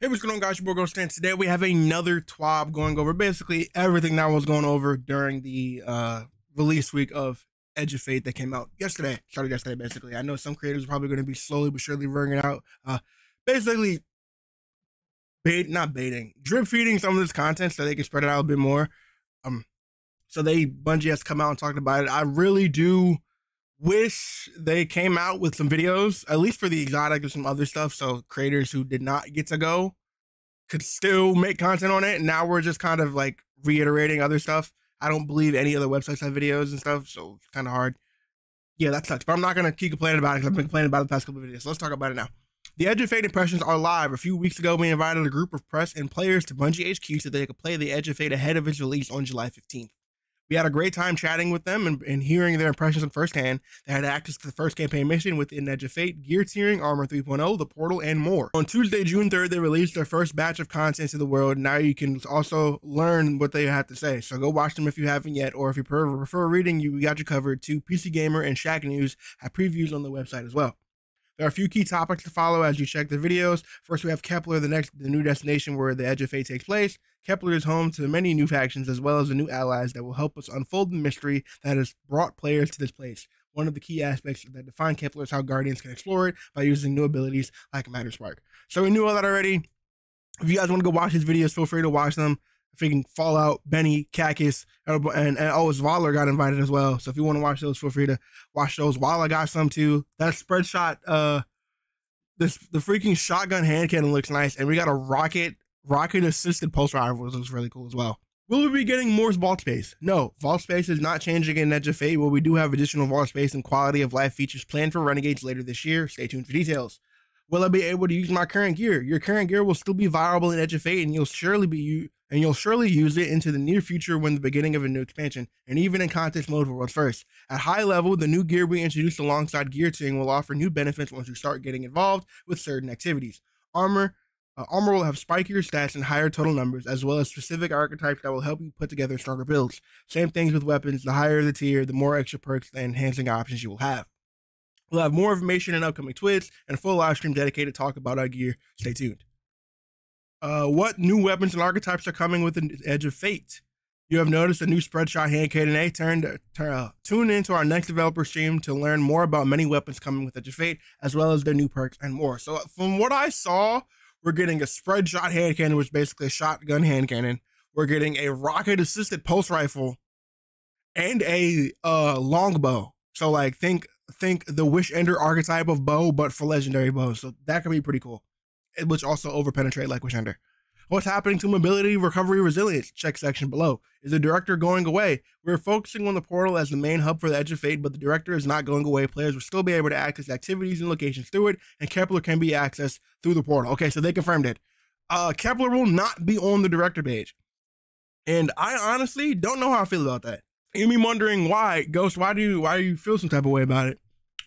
Hey, what's going on, guys? Your boy Ghost, and today we have another TWID going over basically everything that was going over during the release week of Edge of Fate that came out yesterday. Started yesterday, basically. I know some creators are probably going to be slowly but surely bringing it out. Basically, not baiting, drip feeding some of this content so they can spread it out a bit more. So Bungie has come out and talked about it. I really do wish they came out with some videos, at least for the exotic and some other stuff, so creators who did not get to go could still make content on it. Now we're just kind of like reiterating other stuff. I don't believe any other websites have videos and stuff, so it's kind of hard. Yeah, that sucks, but I'm not going to keep complaining about it because I've been complaining about it the past couple of videos. So let's talk about it now. The Edge of Fate impressions are live. A few weeks ago, we invited a group of press and players to Bungie HQ so they could play the Edge of Fate ahead of its release on July 15th. We had a great time chatting with them and hearing their impressions firsthand. They had access to the first campaign mission within Edge of Fate, gear tiering, armor 3.0, the portal, and more. On Tuesday, June 3rd, they released their first batch of content to the world. Now you can also learn what they have to say. So go watch them if you haven't yet, or if you prefer reading, we got you covered too. PC Gamer and Shaq News have previews on the website as well. There are a few key topics to follow as you check the videos. First, we have Kepler, the new destination where the Edge of Fate takes place. Kepler is home to many new factions as well as the new allies that will help us unfold the mystery that has brought players to this place. One of the key aspects that define Kepler is how Guardians can explore it by using new abilities like Matter Spark. So we knew all that already. If you guys want to go watch these videos, feel free to watch them. Freaking Fallout, Benny, Cactus, and Zvalar got invited as well. So if you want to watch those, feel free to watch those. While I got some too. That spread shot, the freaking shotgun hand cannon looks nice, and we got a rocket assisted pulse rifle, which looks really cool as well. Will we be getting more vault space? No, vault space is not changing in Edge of Fate, but we do have additional vault space and quality of life features planned for Renegades later this year. Stay tuned for details. Will I be able to use my current gear? Your current gear will still be viable in Edge of Fate, and you'll surely use it into the near future when the beginning of a new expansion, and even in contest mode for World's First. At high level, the new gear we introduced alongside gear tiering will offer new benefits once you start getting involved with certain activities. Armor will have spikier stats and higher total numbers, as well as specific archetypes that will help you put together stronger builds. Same things with weapons. The higher the tier, the more extra perks and enhancing options you will have. We'll have more information in upcoming TWIDs and a full live stream dedicated to talk about our gear. Stay tuned. What new weapons and archetypes are coming with the Edge of Fate? You have noticed a new spread shot hand cannon. Tune into our next developer stream to learn more about many weapons coming with Edge of Fate, as well as their new perks and more. So from what I saw, we're getting a spread shot hand cannon, which is basically a shotgun hand cannon. We're getting a rocket assisted pulse rifle and a longbow. So like think the Wish Ender archetype of bow, but for legendary bows. So that could be pretty cool. Which also overpenetrate like Wish Ender. What's happening to mobility, recovery, resilience? Check section below. Is the director going away? We're focusing on the portal as the main hub for the Edge of Fate, but the director is not going away. Players will still be able to access activities and locations through it, and Kepler can be accessed through the portal. Okay, so they confirmed it. Kepler will not be on the director page. And I honestly don't know how I feel about that. You mean wondering why, Ghost, why do you feel some type of way about it?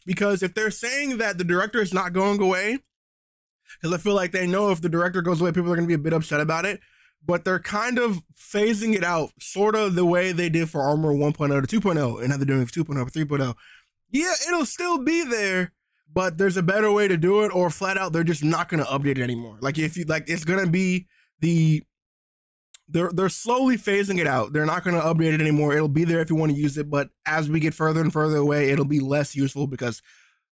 Because if they're saying that the director is not going away, because I feel like they know if the director goes away, people are going to be a bit upset about it, but they're kind of phasing it out, sort of the way they did for Armor 1.0 to 2.0, and now they're doing it for 2.0 to 3.0. Yeah, it'll still be there, but there's a better way to do it, or flat out, they're just not going to update it anymore. Like, if you like, it's going to be they're slowly phasing it out. They're not going to update it anymore. It'll be there if you want to use it, but as we get further and further away, it'll be less useful because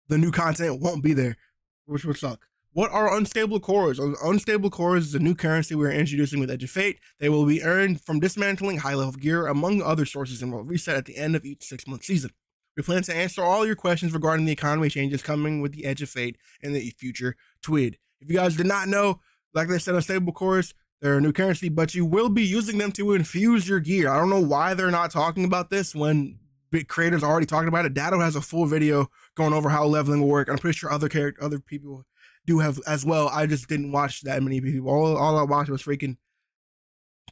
the new content won't be there, which would suck. What are unstable cores? Unstable cores is a new currency we're introducing with Edge of Fate. They will be earned from dismantling high-level gear, among other sources, and will reset at the end of each 6-month season. We plan to answer all your questions regarding the economy changes coming with the Edge of Fate in the future TWID. If you guys did not know, like I said, unstable cores, they're a new currency, but you will be using them to infuse your gear. I don't know why they're not talking about this when big creators are already talking about it. Dado has a full video going over how leveling will work. I'm pretty sure other people do have as well. I just didn't watch that many people. All I watched was freaking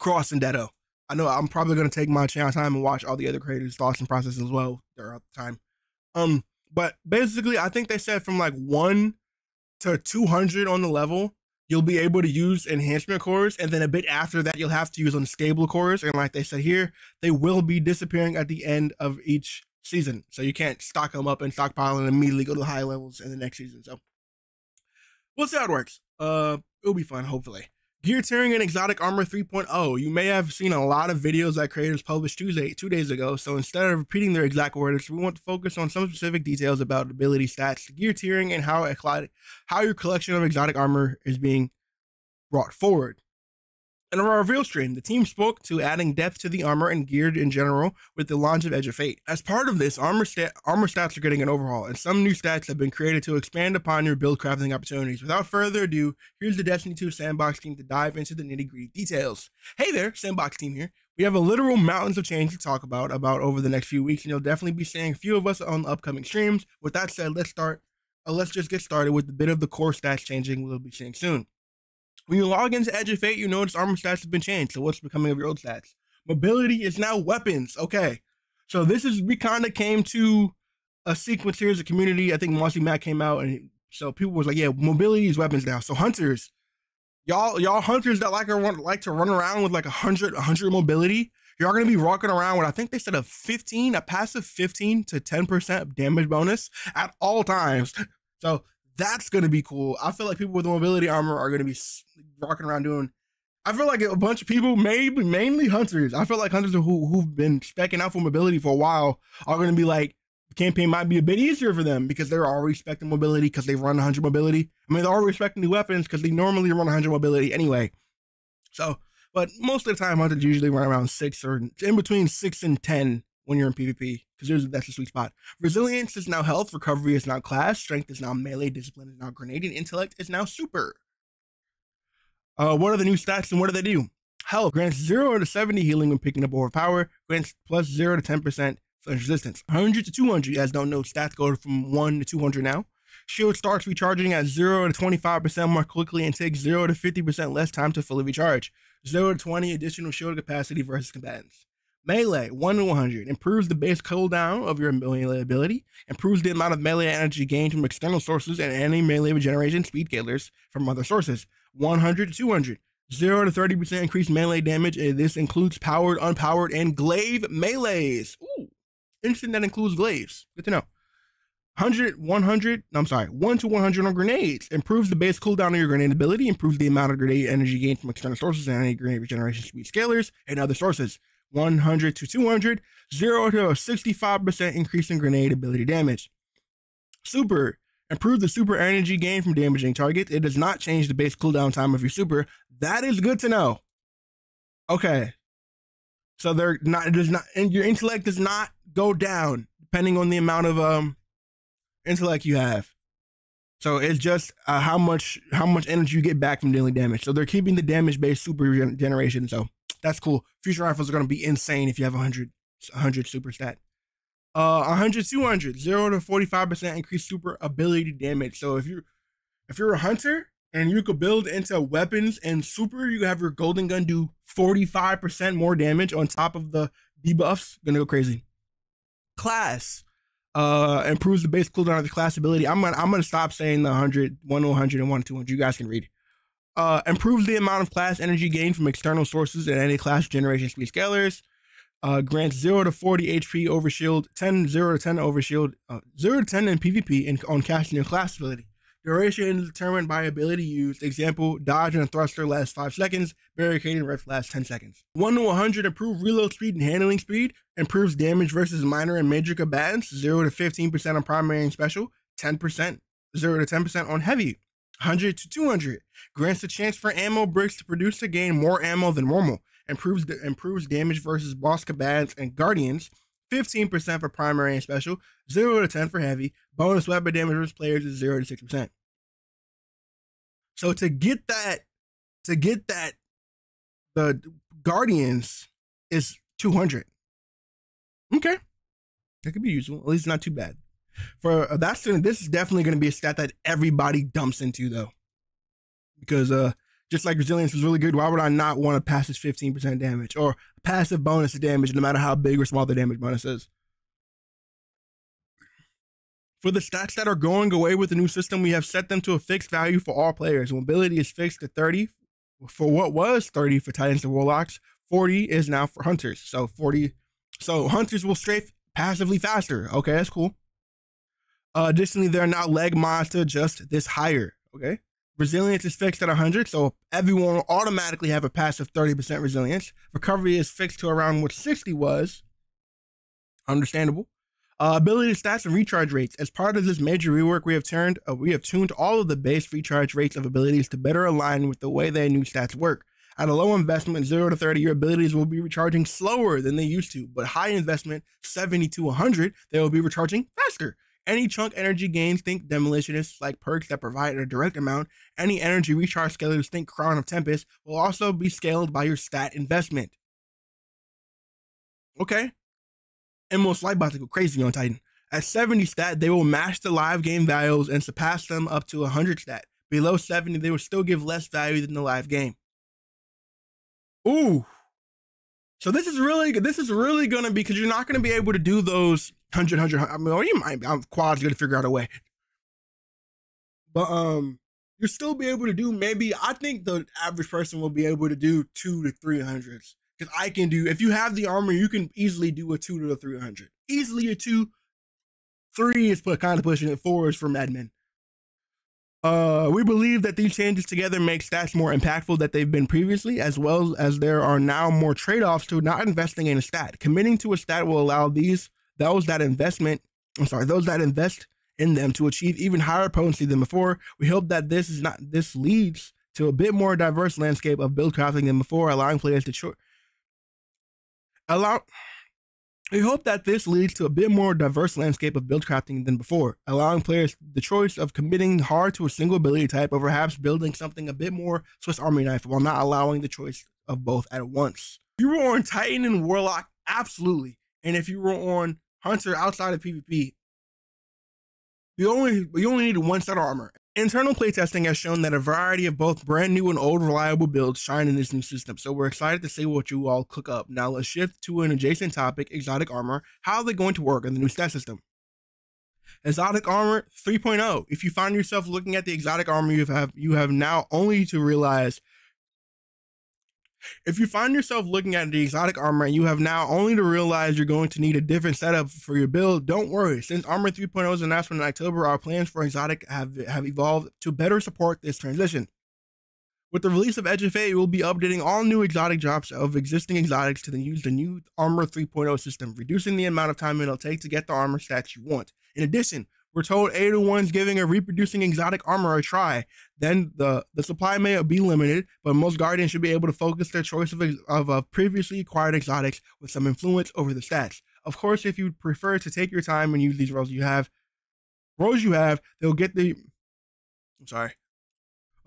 Cross and Dado. I know I'm probably going to take my chance time and watch all the other creators' thoughts and processes as well throughout the time. But basically, I think they said from like 1 to 200 on the level, you'll be able to use enhancement cores, and then a bit after that, you'll have to use unstable cores. And like they said here, they will be disappearing at the end of each season. So you can't stock them up and stockpile and immediately go to high levels in the next season. So we'll see how it works. It'll be fun, hopefully. Gear tiering and exotic armor 3.0. You may have seen a lot of videos that creators published 2 days ago, so instead of repeating their exact words, we want to focus on some specific details about ability stats, gear tiering, and how your collection of exotic armor is being brought forward. In our reveal stream, the team spoke to adding depth to the armor and gear in general with the launch of Edge of Fate. As part of this, armor stats are getting an overhaul, and some new stats have been created to expand upon your build crafting opportunities. Without further ado, here's the Destiny 2 Sandbox team to dive into the nitty-gritty details. Hey there, Sandbox team here. We have a literal mountains of change to talk about over the next few weeks, and you'll definitely be seeing a few of us on the upcoming streams. With that said, let's just get started with a bit of the core stats changing we'll be seeing soon. When you log into Edge of Fate, you notice armor stats have been changed. So what's becoming of your old stats? Mobility is now weapons. Okay. So we kind of came to a sequence here as a community. I think Mossy Matt came out, and so people was like, yeah, mobility is weapons now. So hunters, y'all hunters that like to run around with like 100 mobility, you're going to be rocking around with, I think they said a passive 15 to 10% damage bonus at all times. So that's going to be cool. I feel like people with mobility armor are going to be rocking around doing, I feel like a bunch of people, maybe mainly hunters. I feel like hunters who've been specking out for mobility for a while are going to be like, the campaign might be a bit easier for them because they're already specking mobility because they run 100 mobility. I mean, they're already specking new weapons because they normally run 100 mobility anyway. So, but most of the time, hunters usually run around 6 or in between 6 and 10 when you're in PvP, because that's the sweet spot. Resilience is now health, recovery is now class, strength is now melee, discipline is now grenade, and intellect is now super. What are the new stats and what do they do? Health grants 0 to 70 healing when picking up overpower, grants plus 0 to 10% flinch resistance. 100 to 200, you guys don't know, stats go from 1 to 200 now. Shield starts recharging at 0 to 25% more quickly and takes 0 to 50% less time to fully recharge. 0 to 20 additional shield capacity versus combatants. Melee, 1 to 100, improves the base cooldown of your melee ability, improves the amount of melee energy gained from external sources and any melee regeneration speed gainers from other sources. 100 to 200, 0 to 30% increased melee damage, and this includes powered, unpowered, and glaive melees. Ooh, interesting that includes glaives. Good to know. 1 to 100 on grenades, improves the base cooldown of your grenade ability, improves the amount of grenade energy gained from external sources and any grenade regeneration speed scalers and other sources. 100 to 200, 0 to a 65% increase in grenade ability damage. Super, improve the super energy gain from damaging targets. It does not change the base cooldown time of your super. That is good to know. Okay. So and your intellect does not go down depending on the amount of intellect you have. So it's just how much energy you get back from dealing damage. So they're keeping the damage based super generation. So that's cool. Fusion rifles are going to be insane if you have 100 super stat. 100 200, 0 to 45% increased super ability damage. So if you're a hunter and you could build into weapons and super, you have your golden gun do 45% more damage on top of the debuffs. Gonna go crazy. Class improves the base cooldown of the class ability. I'm gonna stop saying the 100, 1 to 100, and 1 to 200. You guys can read. Improves the amount of class energy gained from external sources and any class generation speed scalers. Grants 0 to 40 HP over shield, 0 to 10 over shield, 0 to 10 in PvP and on casting your class ability. Duration is determined by ability used. Example, dodge and a thruster lasts 5 seconds, barricade and rift lasts 10 seconds. 1 to 100, improve reload speed and handling speed, improves damage versus minor and major combatants, 0 to 15% on primary and special, 10%, 0 to 10% on heavy. 100 to 200, grants the chance for ammo bricks to produce to gain more ammo than normal, improves damage versus boss combatants and guardians, 15% for primary and special, 0 to 10 for heavy, bonus weapon damage versus players is 0 to 6%. So to get that, the guardians is 200. Okay, that could be useful. At least not too bad. For this is definitely going to be a stat that everybody dumps into though, because just like resilience was really good, why would I not want to pass this 15% damage or passive bonus to damage, no matter how big or small the damage bonus is? For the stats that are going away with the new system, we have set them to a fixed value for all players. Mobility is fixed to 30 for what was 30 for Titans and Warlocks. 40 is now for Hunters. So 40. So Hunters will strafe passively faster. Okay, that's cool. Additionally, there are now leg mods to adjust this higher. Okay. Resilience is fixed at 100, so everyone will automatically have a passive 30% resilience. Recovery is fixed to around what 60 was. Understandable. Ability stats and recharge rates. As part of this major rework, we have tuned all of the base recharge rates of abilities to better align with the way their new stats work. At a low investment, 0 to 30, your abilities will be recharging slower than they used to, but high investment, 70 to 100, they will be recharging faster. Any chunk energy gains, think demolitionists, like perks that provide a direct amount. Any energy recharge scalers, think Crown of Tempest, will also be scaled by your stat investment. Okay. And most light about to go crazy on Titan. At 70 stat, they will match the live game values and surpass them up to 100 stat. Below 70, they will still give less value than the live game. Ooh. So this is really going to be, because you're not going to be able to do those 100. I mean, or you might, Quad's going to figure out a way. But you'll still be able to do, maybe, I think the average person will be able to do 200 to 300s. Because I can do, if you have the armor, you can easily do a 2 to a 300. Easily a 2. 3 is kind of pushing it. 4 is for madmen. We believe that these changes together make stats more impactful than they've been previously, as well as there are now more trade-offs to not investing in a stat. Committing to a stat will allow those that invest in them to achieve even higher potency than before. We hope that this leads to a bit more diverse landscape of build crafting than before, allowing players to We hope that this leads to a bit more diverse landscape of build crafting than before, allowing players the choice of committing hard to a single ability type or perhaps building something a bit more Swiss Army knife while not allowing the choice of both at once. If you were on Titan and Warlock, absolutely. And if you were on Hunter outside of PvP, you only needed one set of armor. Internal playtesting has shown that a variety of both brand new and old reliable builds shine in this new system, so we're excited to see what you all cook up. Now let's shift to an adjacent topic, exotic armor. How are they going to work in the new stat system? Exotic armor 3.0. If you find yourself looking at the exotic armor you have now only to realize If you find yourself looking at the exotic armor and you have now only to realize you're going to need a different setup for your build, don't worry. Since Armor 3.0's announcement in October, our plans for exotic have evolved to better support this transition. With the release of Edge of Fate, we'll be updating all new exotic drops of existing exotics to then use the new Armor 3.0 system, reducing the amount of time it'll take to get the armor stats you want. In addition, we're told 801's giving a reproducing exotic armor a try. Then the supply may be limited, but most Guardians should be able to focus their choice of previously acquired exotics with some influence over the stats. Of course, if you prefer to take your time and use these roles you have, they'll get the...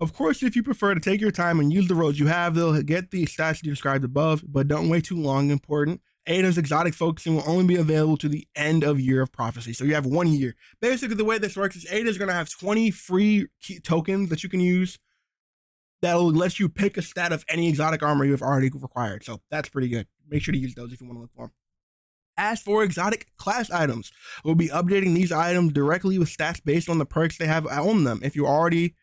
Of course, if you prefer to take your time and use the roads you have, they'll get the stats described above, but don't wait too long. Important. Ada's exotic focusing will only be available to the end of Year of Prophecy. So you have 1 year. Basically, the way this works is Ada's going to have 20 free tokens that you can use that'll let you pick a stat of any exotic armor you have already required. So that's pretty good. Make sure to use those if you want to look for them. As for exotic class items, we'll be updating these items directly with stats based on the perks they have on them. If you already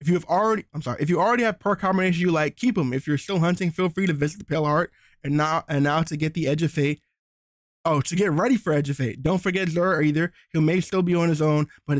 have perk combinations you like, keep them. If you're still hunting, feel free to visit the Pale Heart. And now to get the Edge of Fate. Oh, to get ready for Edge of Fate. Don't forget Zura either. He may still be on his own, but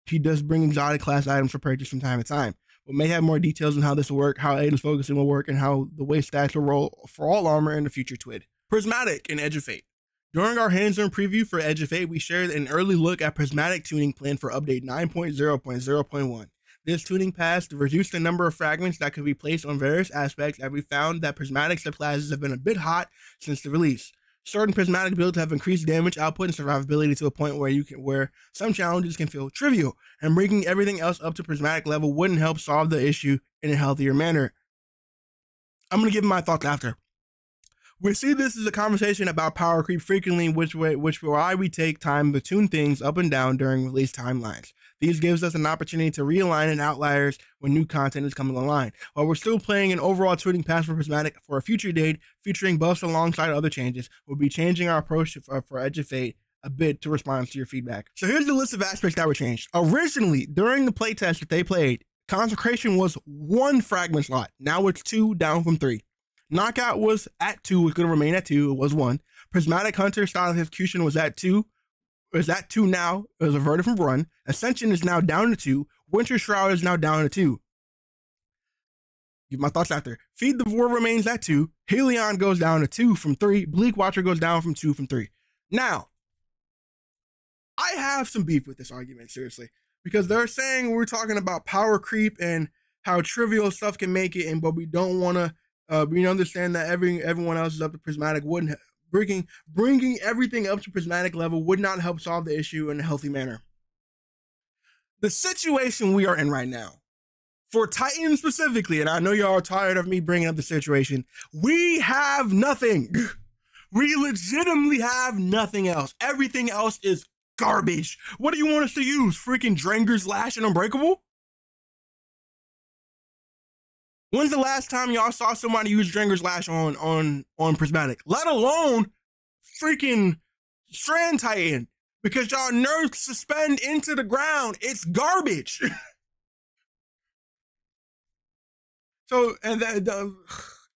he does bring exotic class items for purchase from time to time. We may have more details on how this will work, how Ada's focusing will work, and how the way stats will roll for all armor in the future TWID. Prismatic in Edge of Fate. During our hands-on preview for Edge of Fate, we shared an early look at Prismatic tuning plan for update 9.0.0.1. This tuning pass reduced the number of fragments that could be placed on various aspects, as we found that prismatic subclasses have been a bit hot since the release. Certain prismatic builds have increased damage output and survivability to a point where some challenges can feel trivial, and bringing everything else up to prismatic level wouldn't help solve the issue in a healthier manner. I'm going to give my thoughts after. We see this as a conversation about power creep frequently, which why we take time to tune things up and down during release timelines. These gives us an opportunity to realign in outliers when new content is coming online. While we're still playing an overall tuning pass for Prismatic for a future date featuring buffs alongside other changes, we'll be changing our approach for Edge of Fate a bit to respond to your feedback. So here's the list of aspects that were changed. Originally, during the playtest that they played, Consecration was 1 fragment slot. Now it's 2, down from 3. Knockout was at 2, it's going to remain at 2, it was 1. Prismatic Hunter style of execution was at 2. Is at 2 now. It was averted from run. Ascension is now down to 2. Winter Shroud is now down to 2. Give my thoughts after. Feed the Void remains at 2. Helion goes down to 2 from 3. Bleak Watcher goes down from 2 from 3. Now, I have some beef with this argument, seriously, because they're saying we're talking about power creep and how trivial stuff can make it, but we don't want to. We understand that everyone else is up to Prismatic. Wouldn't bringing everything up to Prismatic level would not help solve the issue in a healthy manner. The situation we are in right now, for Titan specifically, and I know y'all are tired of me bringing up the situation, we have nothing. We legitimately have nothing else. Everything else is garbage. What do you want us to use? Freaking Dranger's Lash and Unbreakable? When's the last time y'all saw somebody use Dranger's Lash on Prismatic? Let alone freaking Strand Titan. Because y'all nerfed Suspend into the ground. It's garbage. So, and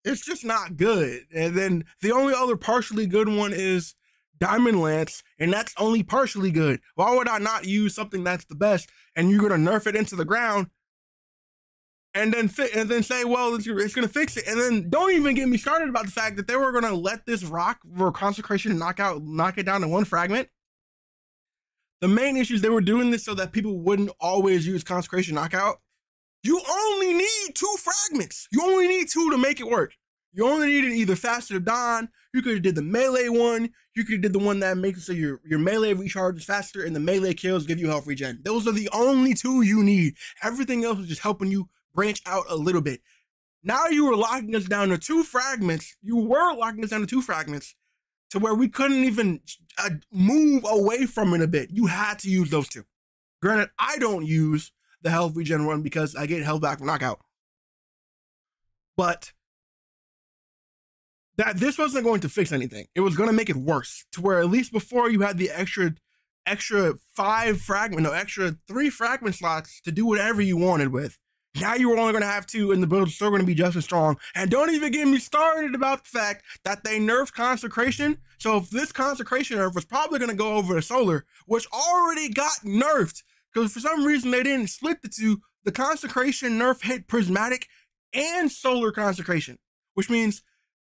it's just not good. And then the only other partially good one is Diamond Lance, and that's only partially good. Why would I not use something that's the best and you're going to nerf it into the ground and then say, well, it's going to fix it? And then don't even get me started about the fact that they were going to let this rock for Consecration knock it down to 1 fragment. The main issue is they were doing this so that people wouldn't always use Consecration Knockout. You only need 2 fragments. You only need 2 to make it work. You only needed either Faster to Dawn. You could have did the melee one. You could have did the one that makes it so your melee recharges faster and the melee kills give you health regen. Those are the only 2 you need. Everything else is just helping you branch out a little bit. Now you were locking us down to 2 fragments. You were locking us down to 2 fragments to where we couldn't even move away from it a bit. You had to use those 2. Granted, I don't use the health regen one because I get health back from knockout. But that this wasn't going to fix anything. It was going to make it worse to where at least before you had the extra 3 fragment slots to do whatever you wanted with. Now you were only going to have 2 and the build is still going to be just as strong. And don't even get me started about the fact that they nerfed Consecration. So if this Consecration nerf was probably going to go over to Solar, which already got nerfed, because for some reason they didn't split the 2. The Consecration nerf hit Prismatic and Solar Consecration, which means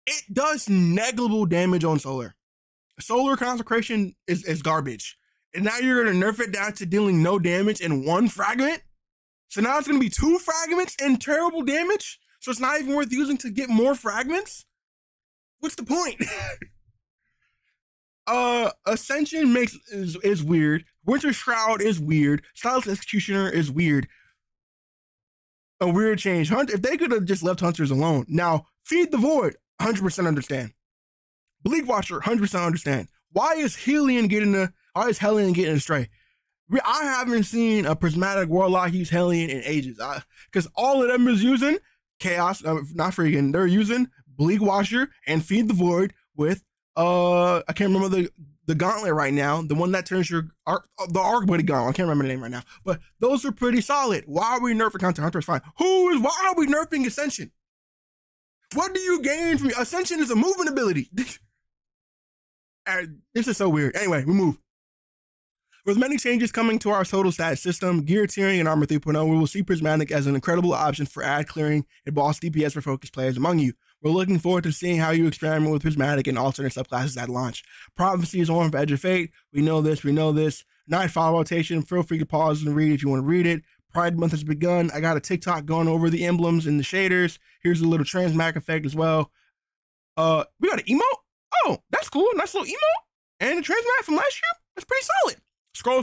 it does negligible damage on Solar. Solar Consecration is garbage. And now you're going to nerf it down to dealing no damage in 1 fragment? So now it's going to be 2 fragments and terrible damage? So it's not even worth using to get more fragments? What's the point? Ascension is weird. Winter Shroud is weird. Stylus Executioner is weird. A weird change. If they could have just left Hunters alone. Now, Feed the Void, 100% understand. Bleak Watcher, 100% understand. Why is Helion getting a stray? I haven't seen a Prismatic Warlock use Helion in ages. Because all of them is using Chaos, they're using Bleak Watcher and Feed the Void with I can't remember the gauntlet right now. The one that turns the Arc Buddy Gauntlet. I can't remember the name right now. But those are pretty solid. Why are we nerfing Hunter? Hunter's fine. Why are we nerfing Ascension? What do you gain from Ascension? Is a movement ability. This is so weird. Anyway, we move. With many changes coming to our total stat system, gear tiering, and armor 3.0, we will see Prismatic as an incredible option for ad clearing and boss DPS for focused players among you. We're looking forward to seeing how you experiment with Prismatic and alternate subclasses at launch. Prophecy is on for Edge of Fate. We know this. Nightfall rotation. Feel free to pause and read if you want to read it. Pride Month has begun. I got a TikTok going over the emblems and the shaders. Here's a little transmag effect as well. We got an emote? Oh, that's cool. Nice little emote. And the transmag from last year? That's pretty solid. Scroll.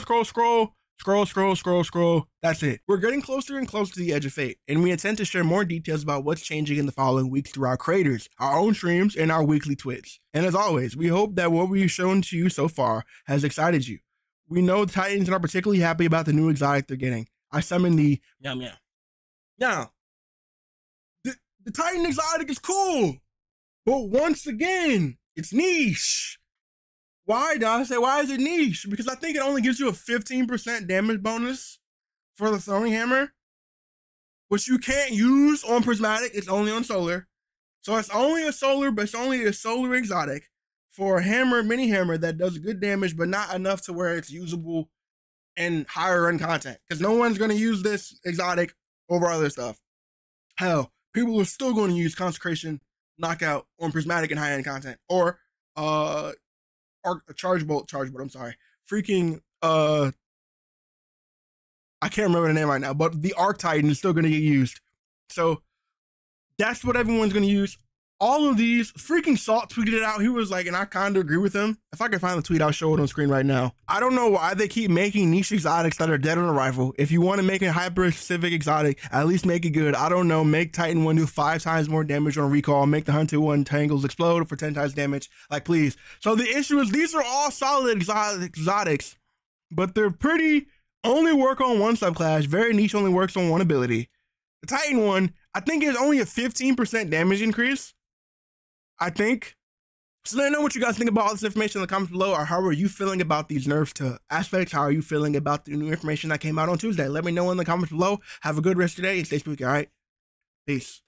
That's it. We're getting closer and closer to the Edge of Fate, and we intend to share more details about what's changing in the following weeks through our creators, our own streams, and our weekly TWIDs. And as always, we hope that what we've shown to you so far has excited you. We know Titans are particularly happy about the new exotic they're getting. I summoned the Now, the Titan exotic is cool, but once again, it's niche. Why, did I say, why is it niche? Because I think it only gives you a 15% damage bonus for the throwing hammer, which you can't use on Prismatic. It's only on Solar. So it's only a Solar, but it's only a Solar exotic for a hammer, mini hammer that does good damage, but not enough to where it's usable and higher end content because no one's going to use this exotic over other stuff. Hell, people are still going to use Consecration, Knockout on Prismatic and high end content, or Charge Bolt. I'm sorry, freaking I can't remember the name right now, but the Arc Titan is still going to get used. So that's what everyone's going to use. All of these, freaking Salt tweeted it out. He was like, and I kind of agree with him. If I can find the tweet, I'll show it on screen right now. I don't know why they keep making niche exotics that are dead on arrival. If you want to make a hyper-specific exotic, at least make it good. I don't know, make Titan 1 do 5 times more damage on recall. Make the Hunter 1 Tangles explode for 10 times damage. Like, please. So the issue is these are all solid exotics, but they're pretty, only work on one subclass. Very niche, only works on one ability. The Titan 1, I think is only a 15% damage increase. I think. So let me know what you guys think about all this information in the comments below, or how are you feeling about these nerfs to aspects? How are you feeling about the new information that came out on Tuesday? Let me know in the comments below. Have a good rest of your day and stay spooky, all right? Peace.